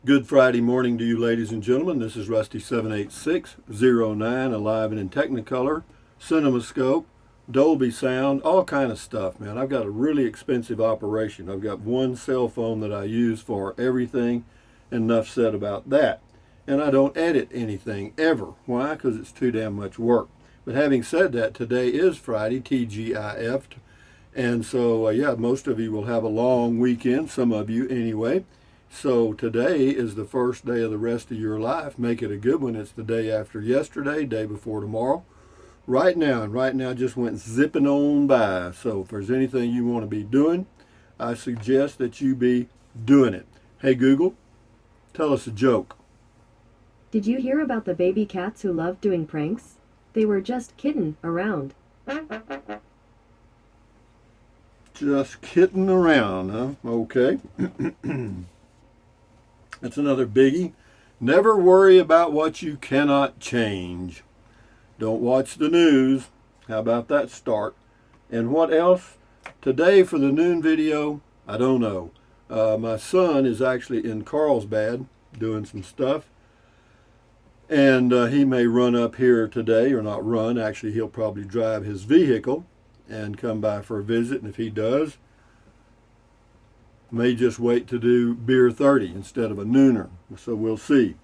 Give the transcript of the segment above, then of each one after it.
Good Friday morning to you, ladies and gentlemen. This is Rusty 78609, alive and in Technicolor, CinemaScope, Dolby Sound, all kind of stuff, man. I've got a really expensive operation. I've got one cell phone that I use for everything, enough said about that. And I don't edit anything ever. Why? Because it's too damn much work. But having said that, today is Friday, TGIF. And so, yeah, most of you will have a long weekend, some of you anyway. So today is the first day of the rest of your life. Make it a good one. It's the day after yesterday, day before tomorrow. Right now just went zipping on by. So if there's anything you want to be doing, I suggest that you be doing it. Hey Google, tell us a joke. Did you hear about the baby cats who loved doing pranks? They were just kidding around. Just kidding around, huh? Okay. That's another biggie. Never worry about what you cannot change. Don't watch the news. How about that start? And what else? Today for the noon video, I don't know. My son is actually in Carlsbad doing some stuff. And he may run up here today, or not run. Actually, he'll probably drive his vehicle and come by for a visit. And if he does, may just wait to do beer 30 instead of a nooner. So we'll see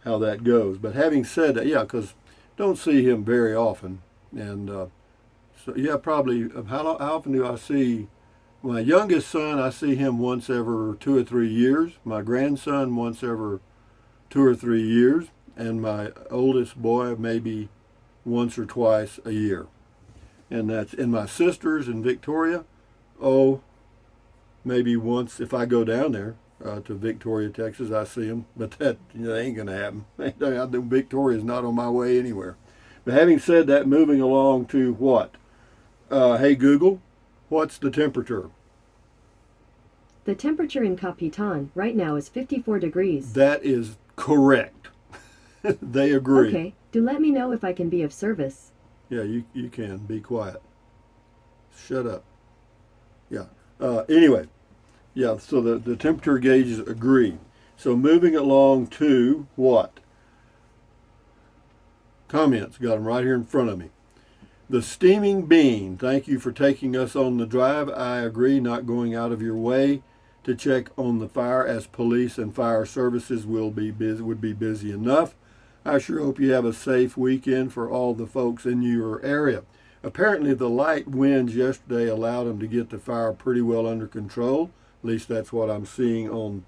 how that goes. But having said that, yeah, because don't see him very often. And so, yeah, probably, how often do I see my youngest son? I see him once every 2 or 3 years. My grandson once every 2 or 3 years. And my oldest boy maybe once or twice a year. And that's in my sisters in Victoria. Oh, maybe once if I go down there to Victoria, Texas, I see them. But that ain't going to happen. Victoria's not on my way anywhere. But having said that, moving along to what? Hey Google, what's the temperature? The temperature in Capitan right now is 54 degrees. That is correct. They agree. Okay, do let me know if I can be of service. Yeah, you can. Be quiet. Shut up. Yeah. Anyway, yeah, so the temperature gauges agree. So moving along to what? Comments. Got them right here in front of me. The Steaming Bean. Thank you for taking us on the drive. I agree, not going out of your way to check on the fire, as police and fire services would be busy enough. I sure hope you have a safe weekend for all the folks in your area. Apparently the light winds yesterday allowed them to get the fire pretty well under control. At least that's what I'm seeing on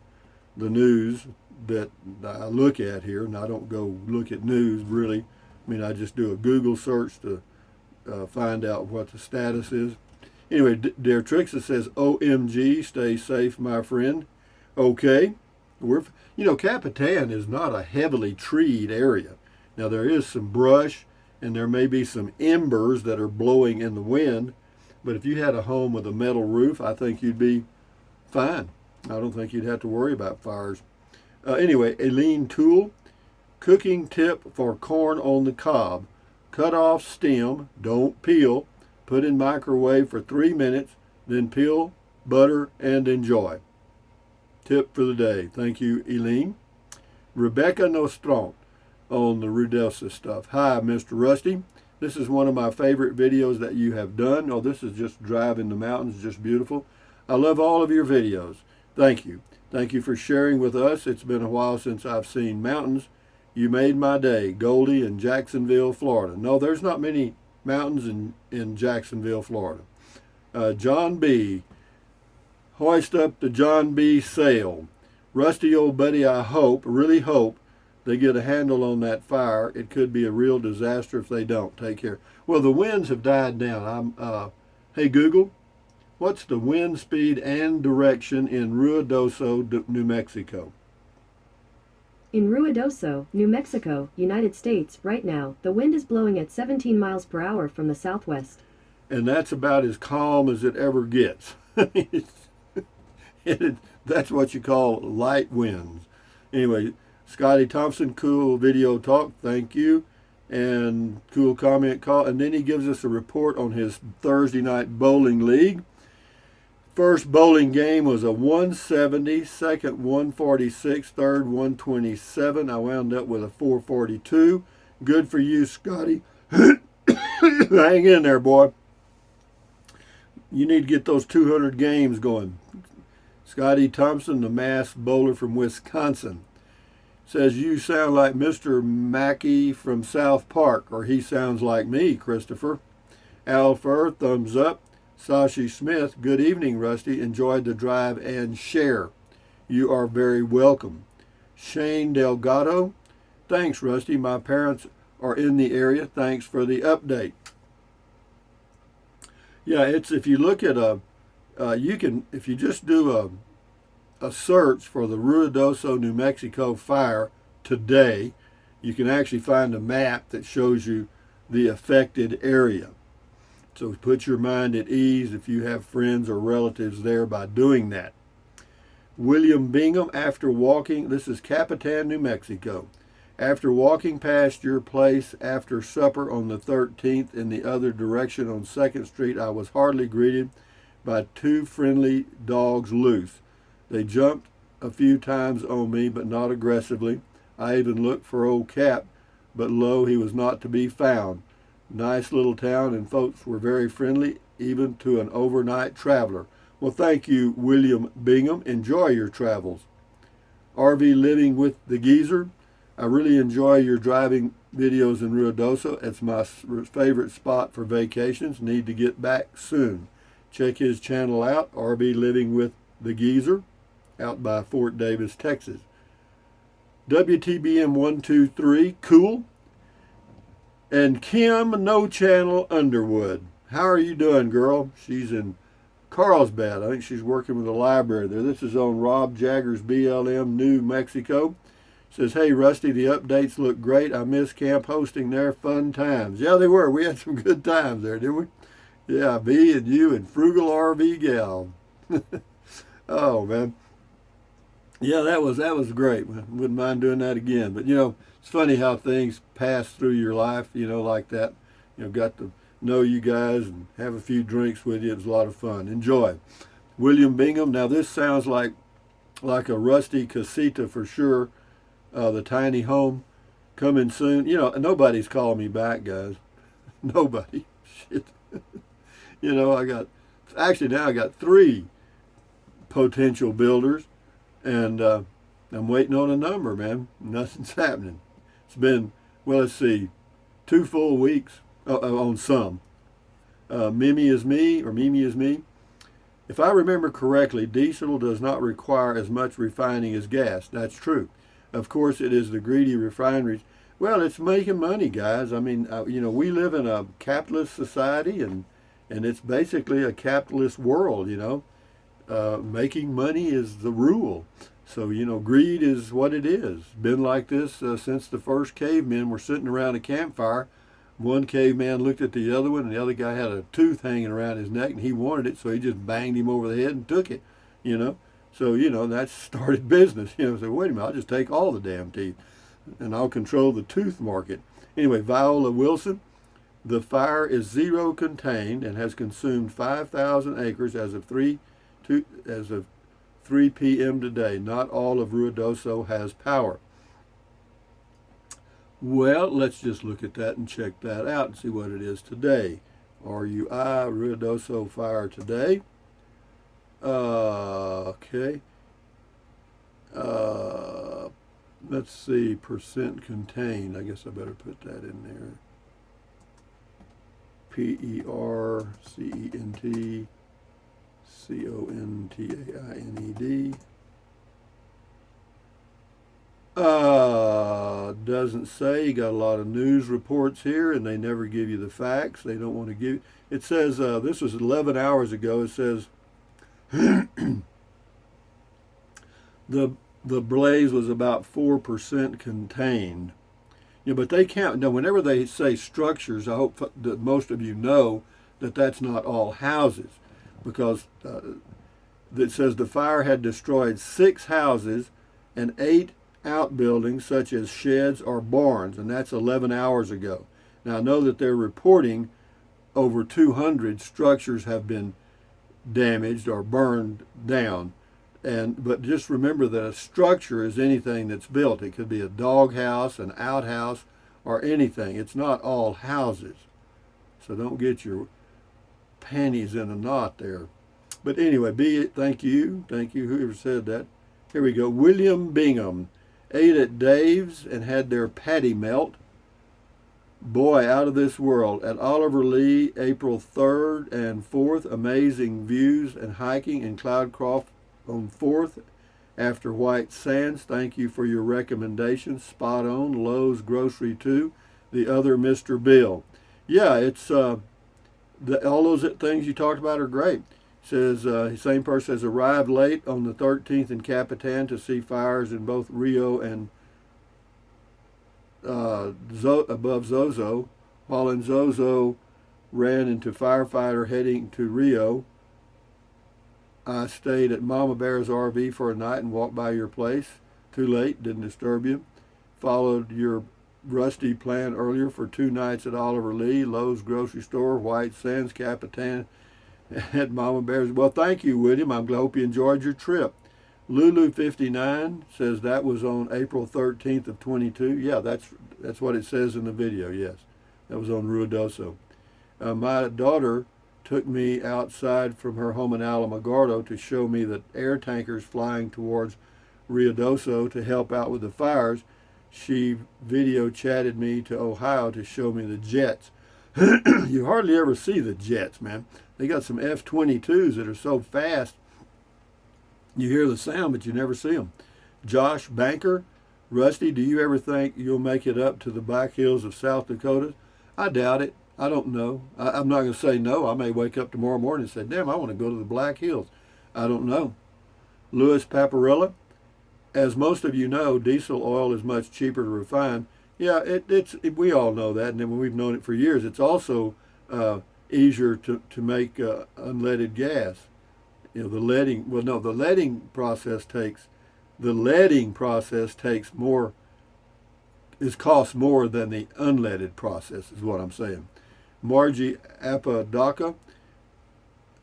the news that I look at here. And I don't go look at news really. I mean, I just do a Google search to find out what the status is. Anyway, Dear Trixa says, OMG, stay safe, my friend. Okay. Capitan is not a heavily treed area. Now there is some brush and there may be some embers that are blowing in the wind, but if you had a home with a metal roof, I think you'd be fine. I don't think you'd have to worry about fires. Anyway, Aileen Tool, cooking tip for corn on the cob. Cut off stem, don't peel, put in microwave for 3 minutes, then peel, butter, and enjoy. Tip for the day. Thank you, Eileen. Rebecca Nostrant on the Rudessa stuff. Hi, Mr. Rusty. This is one of my favorite videos that you have done. Oh, this is just driving the mountains, just beautiful. I love all of your videos. Thank you. Thank you for sharing with us. It's been a while since I've seen mountains. You made my day. Goldie in Jacksonville, Florida. No, there's not many mountains in Jacksonville, Florida. John B. Hoist up the John B. sail. Rusty, old buddy, I really hope, they get a handle on that fire. It could be a real disaster if they don't. Take care. Well, the winds have died down. Hey, Google, what's the wind speed and direction in Ruidoso, New Mexico? In Ruidoso, New Mexico, United States, right now, the wind is blowing at 17 miles per hour from the southwest. And that's about as calm as it ever gets. That's what you call light winds. Anyway, Scotty Thompson, cool video talk. Thank you. And cool comment call. And then he gives us a report on his Thursday night bowling league. First bowling game was a 170, second 146, third 127. I wound up with a 442. Good for you, Scotty. Hang in there, boy. You need to get those 200 games going. Scotty Thompson, the masked bowler from Wisconsin, says you sound like Mr. Mackey from South Park, or he sounds like me, Christopher. Al Fur, thumbs up. Sashi Smith, good evening, Rusty. Enjoyed the drive and share. You are very welcome. Shane Delgado, thanks, Rusty. My parents are in the area. Thanks for the update. Yeah, it's if you look at if you just do a search for the Ruidoso, New Mexico fire today, you can actually find a map that shows you the affected area. So put your mind at ease if you have friends or relatives there by doing that. William Bingham, after walking, this is Capitan, New Mexico. After walking past your place after supper on the 13th in the other direction on 2nd Street, I was hardly greeted by two friendly dogs loose. They jumped a few times on me, but not aggressively. I even looked for old Cap, but lo, he was not to be found. Nice little town, and folks were very friendly, even to an overnight traveler. Well, thank you, William Bingham. Enjoy your travels. RV Living with the Geezer. I really enjoy your driving videos in Ruidoso. It's my favorite spot for vacations. Need to get back soon. Check his channel out, RV Living with the Geezer, out by Fort Davis, Texas. WTBM 123, cool. And Kim, no channel, Underwood. How are you doing, girl? She's in Carlsbad. I think she's working with the library there. This is on Rob Jagger's BLM, New Mexico. Says, hey, Rusty, the updates look great. I miss camp hosting there. Fun times. Yeah, they were. We had some good times there, didn't we? Yeah, me and you and Frugal RV Gal. Oh, man. Yeah, that was great. Wouldn't mind doing that again. But, it's funny how things pass through your life, like that. Got to know you guys and have a few drinks with you. It was a lot of fun. Enjoy. William Bingham. Now, this sounds like a rusty casita for sure. The tiny home coming soon. Nobody's calling me back, guys. Nobody. Shit. I got 3 potential builders, and I'm waiting on a number, man. Nothing's happening. It's been, let's see, 2 full weeks on some. Mimi is me. If I remember correctly, diesel does not require as much refining as gas. That's true. Of course, it is the greedy refineries. Well, it's making money, guys. I mean, we live in a capitalist society, and it's basically a capitalist world, Making money is the rule. So, greed is what it is. Been like this since the first cavemen were sitting around a campfire. One caveman looked at the other one, and the other guy had a tooth hanging around his neck, and he wanted it, so he just banged him over the head and took it, So, that started business. So, wait a minute, I'll just take all the damn teeth, and I'll control the tooth market. Anyway, Viola Wilson, the fire is 0 contained and has consumed 5,000 acres as of 3 p.m. today. Not all of Ruidoso has power. Well, let's just look at that and check that out and see what it is today. RUI, Ruidoso fire today. Okay. Let's see, percent contained. I guess I better put that in there. PERCENT CONTAINED. Doesn't say. You got a lot of news reports here, and they never give you the facts. They don't want to give. It says this was 11 hours ago. It says the blaze was about 4% contained. But they count. Now, whenever they say structures, I hope that most of you know that that's not all houses, because it says the fire had destroyed 6 houses and 8 outbuildings such as sheds or barns, and that's 11 hours ago. Now, I know that they're reporting over 200 structures have been damaged or burned down. But just remember that a structure is anything that's built. It could be a doghouse, an outhouse, or anything. It's not all houses. So don't get your panties in a knot there. But anyway, thank you, whoever said that. Here we go. William Bingham ate at Dave's and had their patty melt. Boy, out of this world. At Oliver Lee, April 3rd and 4th, amazing views and hiking in Cloudcroft on 4th after White Sands. Thank you for your recommendations. Spot on. Lowe's Grocery 2. The other Mr. Bill. Yeah, it's all those things you talked about are great. Says same person has arrived late on the 13th in Capitan to see fires in both Rio and above Zozo. While in Zozo, ran into firefighter heading to Rio. I stayed at Mama Bear's RV for a night and walked by your place. Too late, didn't disturb you. Followed your Rusty plan earlier for 2 nights at Oliver Lee, Lowe's Grocery Store, White Sands, Capitan, at Mama Bear's. Well, thank you, William. I hope you enjoyed your trip. Lulu59 says that was on April 13th of 22. Yeah, that's what it says in the video, yes. That was on Ruidoso. My daughter took me outside from her home in Alamogordo to show me the air tankers flying towards Ruidoso to help out with the fires. She video chatted me to Ohio to show me the jets. You hardly ever see the jets, man. They got some F-22s that are so fast, you hear the sound, but you never see them. Josh Banker, Rusty, do you ever think you'll make it up to the Black Hills of South Dakota? I doubt it. I don't know. I'm not going to say no. I may wake up tomorrow morning and say, damn, I want to go to the Black Hills. I don't know. Louis Paparilla, as most of you know, diesel oil is much cheaper to refine. Yeah, we all know that, and then we've known it for years. It's also easier to make unleaded gas. You know, the leading process takes more, costs more than the unleaded process, is what I'm saying. Margie Apodaca,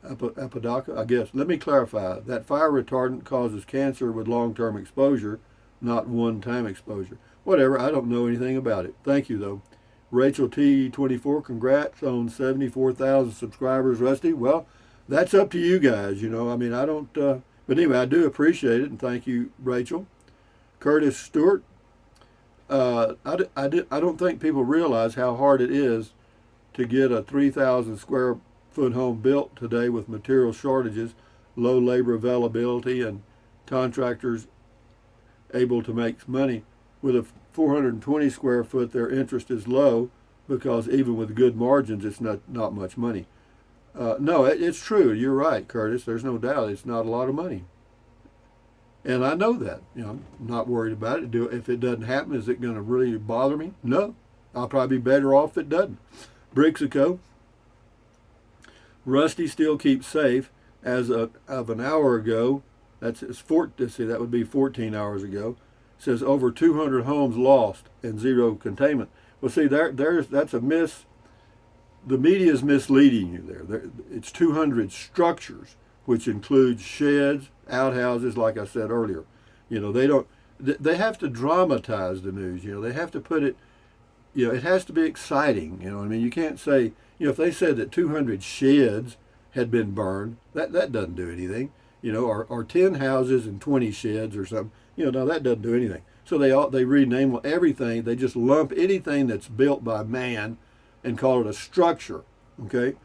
I guess. Let me clarify. That fire retardant causes cancer with long-term exposure, not one-time exposure. Whatever, I don't know anything about it. Thank you, though. Rachel T24, congrats on 74,000 subscribers, Rusty. Well, that's up to you guys, you know. I mean, I don't, but anyway, I do appreciate it, and thank you, Rachel. Curtis Stewart, I don't think people realize how hard it is to get a 3,000 square foot home built today with material shortages, low labor availability, and contractors able to make money. With a 420 square foot, their interest is low because even with good margins, it's not much money. No, it's true. You're right, Curtis. There's no doubt it's not a lot of money. And I know that. You know, I'm not worried about it. If it doesn't happen, is it going to really bother me? No. I'll probably be better off if it doesn't. Brixico, Rusty still keeps safe. As of an hour ago, that would be 14 hours ago, says over 200 homes lost and zero containment. Well, see, that's a miss. The media is misleading you there. It's 200 structures, which includes sheds, outhouses, like I said earlier. You know, they have to dramatize the news. You know, they have to put it, you know, it has to be exciting. You know what I mean? You can't say, you know, if they said that 200 sheds had been burned, that doesn't do anything. You know, or 10 houses and 20 sheds or something. You know, no, that doesn't do anything. So they rename everything. They just lump anything that's built by man and call it a structure. Okay.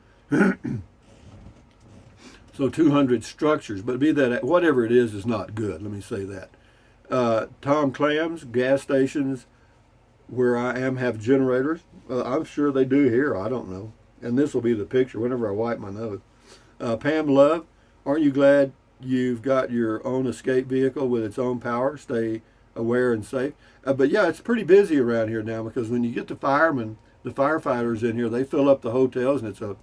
So 200 structures, but be that whatever it is not good. Let me say that. Tom Clams, gas stations where I am have generators. I'm sure they do here. I don't know. And this will be the picture whenever I wipe my nose. Pam Love, aren't you glad you've got your own escape vehicle with its own power? Stay aware and safe. But yeah, it's pretty busy around here now because when you get the firemen, the firefighters in here, they fill up the hotels, and it's a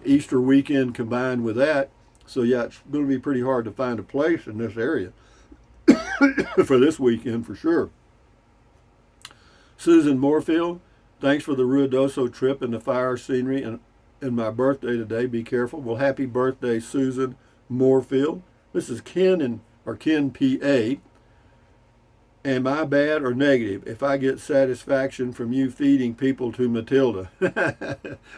Easter weekend combined with that. So yeah, it's going to be pretty hard to find a place in this area for this weekend for sure. Susan Moorfield, thanks for the Ruidoso trip and the fire scenery and my birthday today. Be careful. Well, happy birthday, Susan. Moorfield. This is Ken Ken PA. Am I bad or negative if I get satisfaction from you feeding people to Matilda?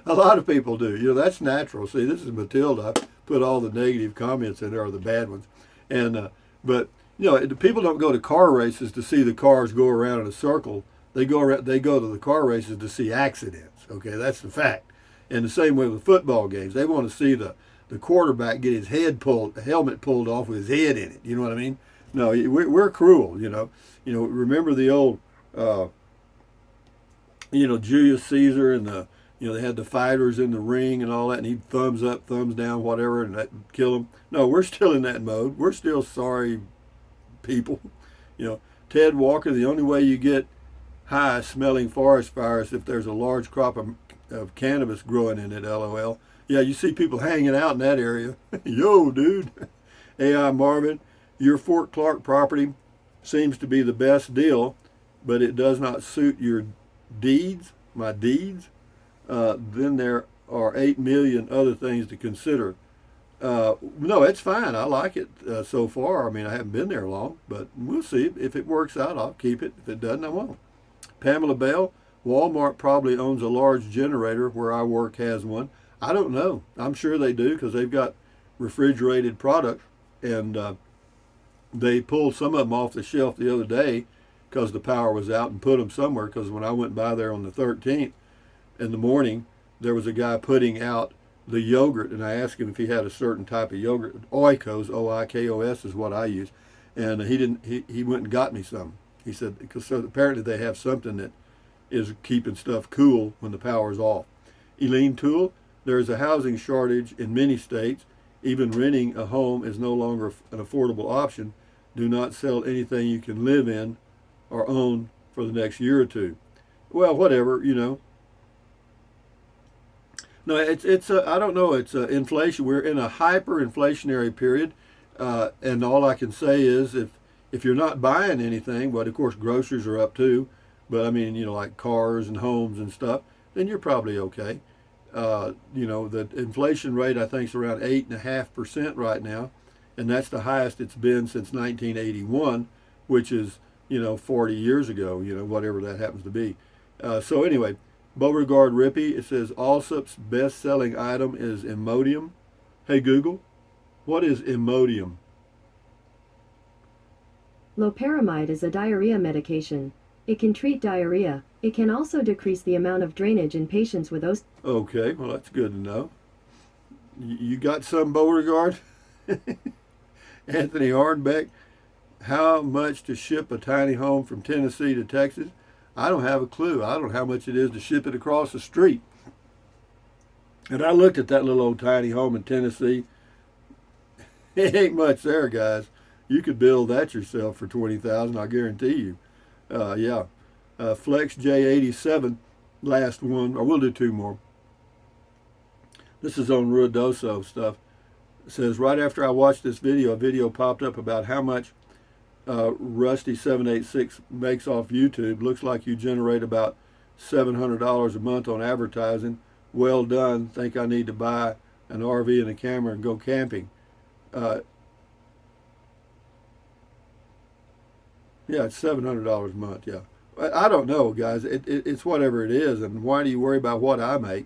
A lot of people do. That's natural. See, this is Matilda. I put all the negative comments in there, or the bad ones. And but people don't go to car races to see the cars go around in a circle. They go to the car races to see accidents. Okay, that's the fact. And the same way with football games. They want to see the quarterback get his helmet pulled off with his head in it. You know what I mean? No, we're cruel. Remember the old, Julius Caesar and they had the fighters in the ring and all that, and he'd thumbs up, thumbs down, whatever, and that kill him. No, we're still in that mode. We're still sorry people. Ted Walker, the only way you get high smelling forest fires if there's a large crop of cannabis growing in it, LOL. Yeah, you see people hanging out in that area. Yo, dude. AI Marvin, your Fort Clark property seems to be the best deal, but it does not suit your my deeds. Then there are 8 million other things to consider. No, it's fine. I like it so far. I mean, I haven't been there long, but we'll see. If it works out, I'll keep it. If it doesn't, I won't. Pamela Bell, Walmart probably owns a large generator where I work has one. I don't know. I'm sure they do because they've got refrigerated products, and they pulled some of them off the shelf the other day because the power was out and put them somewhere, because when I went by there on the 13th in the morning, there was a guy putting out the yogurt, and I asked him if he had a certain type of yogurt. Oikos, Oikos is what I use, and he didn't. He went and got me some. He said because apparently they have something that is keeping stuff cool when the power's off. Eileen Toole, there is a housing shortage in many states. Even renting a home is no longer an affordable option. Do not sell anything you can live in or own for the next year or two. Well, whatever, No, it's I don't know. It's inflation. We're in a hyperinflationary period, and all I can say is if you're not buying anything, but of course groceries are up too. But I mean, like cars and homes and stuff, then you're probably okay. The inflation rate I think is around 8.5% right now, and that's the highest it's been since 1981, which is 40 years ago. Whatever that happens to be. So anyway. Beauregard Rippey, it says Allsup's best-selling item is Imodium. Hey Google, what is Imodium? Loperamide is a diarrhea medication. It can treat diarrhea. It can also decrease the amount of drainage in patients with OST. Okay, well that's good to know. You got some, Beauregard? Anthony Hardbeck, how much to ship a tiny home from Tennessee to Texas? I don't have a clue. I don't know how much it is to ship it across the street. And I looked at that little old tiny home in Tennessee. It ain't much there, guys. You could build that yourself for $20,000, I guarantee you. Yeah. Flex J87, last one. Or we'll do two more. This is on Ruidoso stuff. It says, right after I watched this video, a video popped up about how much Rusty 786 makes off YouTube. Looks like you generate about $700 a month on advertising. Well done. Think I need to buy an RV and a camera and go camping. Yeah, it's $700 a month. Yeah, I don't know, guys. It's whatever it is. And why do you worry about what I make?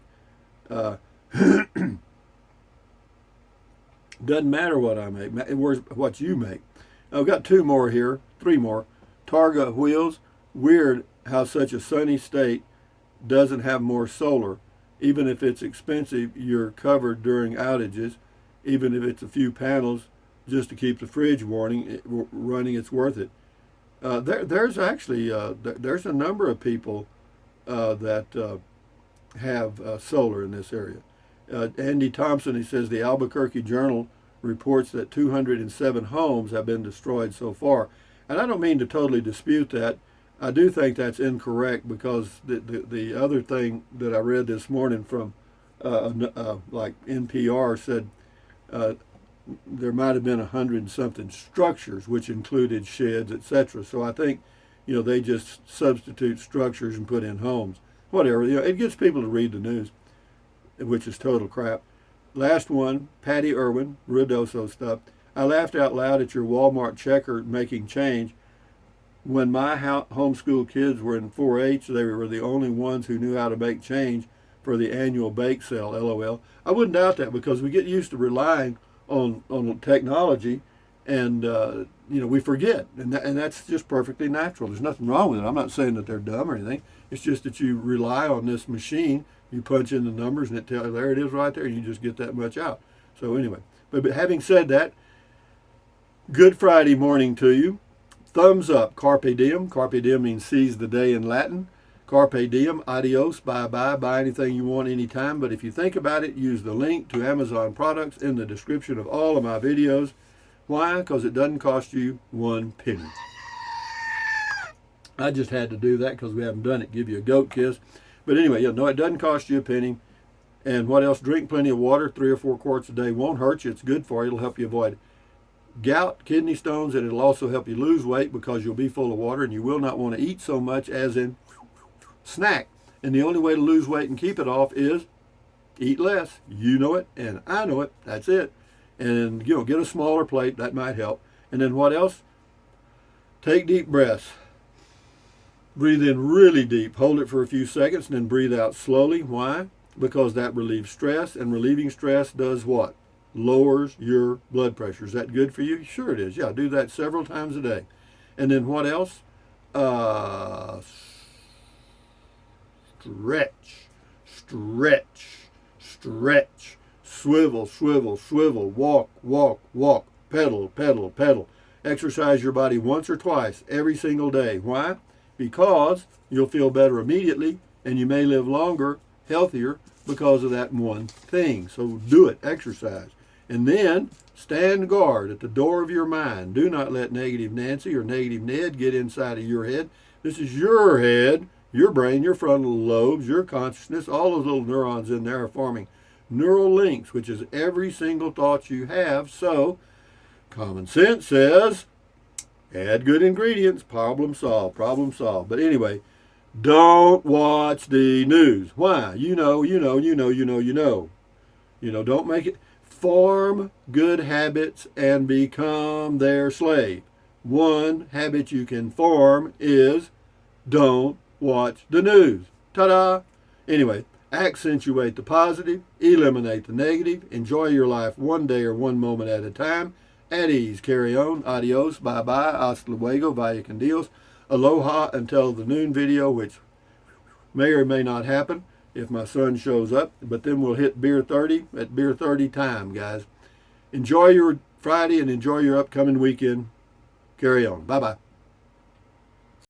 Doesn't matter what I make. It worries what you make. I've got three more. Targa Wheels, weird how such a sunny state doesn't have more solar. Even if it's expensive, you're covered during outages. Even if it's a few panels just to keep the fridge running, it's worth it. There's actually there's a number of people that have solar in this area. Andy Thompson, he says the Albuquerque Journal reports that 207 homes have been destroyed so far. And I don't mean to totally dispute that. I do think that's incorrect because the other thing that I read this morning from like NPR said there might have been 100 and something structures, which included sheds, etc. So I think they just substitute structures and put in homes. Whatever. It gets people to read the news, which is total crap. last one, Patty Irwin, Ruidoso stuff. I laughed out loud at your Walmart checker making change. When my homeschool kids were in 4-H, they were the only ones who knew how to make change for the annual bake sale. LOL. I wouldn't doubt that because we get used to relying on technology, and we forget, and that's just perfectly natural. There's nothing wrong with it. I'm not saying that they're dumb or anything. It's just that you rely on this machine. You punch in the numbers, and it tells you there it is right there, and you just get that much out. So anyway, but having said that, good Friday morning to you. Thumbs up, carpe diem. Carpe diem means seize the day in Latin. Carpe diem, adios, bye-bye, buy anything you want anytime. But if you think about it, use the link to Amazon products in the description of all of my videos. Why? Because it doesn't cost you one penny. I just had to do that because we haven't done it. Give you a goat kiss. But anyway, it doesn't cost you a penny. And what else? Drink plenty of water. 3 or 4 quarts a day won't hurt you. It's good for you. It'll help you avoid gout, kidney stones, and it'll also help you lose weight because you'll be full of water, and you will not want to eat so much as in snack. And the only way to lose weight and keep it off is eat less. You know it, and I know it. That's it. And get a smaller plate. That might help. And then what else? Take deep breaths. Breathe in really deep. Hold it for a few seconds, and then breathe out slowly. Why? Because that relieves stress, and relieving stress does what? Lowers your blood pressure. Is that good for you? Sure it is. Yeah, do that several times a day. And then what else? Stretch, stretch, stretch. Swivel, swivel, swivel. Walk, walk, walk. Pedal, pedal, pedal. Exercise your body once or twice every single day. Why? Because you'll feel better immediately, and you may live longer, healthier, because of that one thing. So do it. Exercise. And then stand guard at the door of your mind. Do not let negative Nancy or negative Ned get inside of your head. This is your head, your brain, your frontal lobes, your consciousness. All those little neurons in there are forming neural links, which is every single thought you have. So common sense says, add good ingredients, problem solved, problem solved. But anyway, don't watch the news. Why? Don't make it. Form good habits and become their slave. One habit you can form is don't watch the news. Ta-da! Anyway, accentuate the positive, eliminate the negative, enjoy your life one day or one moment at a time. At ease, carry on, adios, bye-bye, hasta luego, vaya con Dios, aloha until the noon video, which may or may not happen if my son shows up, but then we'll hit beer 30 at beer 30 time, guys. Enjoy your Friday and enjoy your upcoming weekend. Carry on. Bye-bye.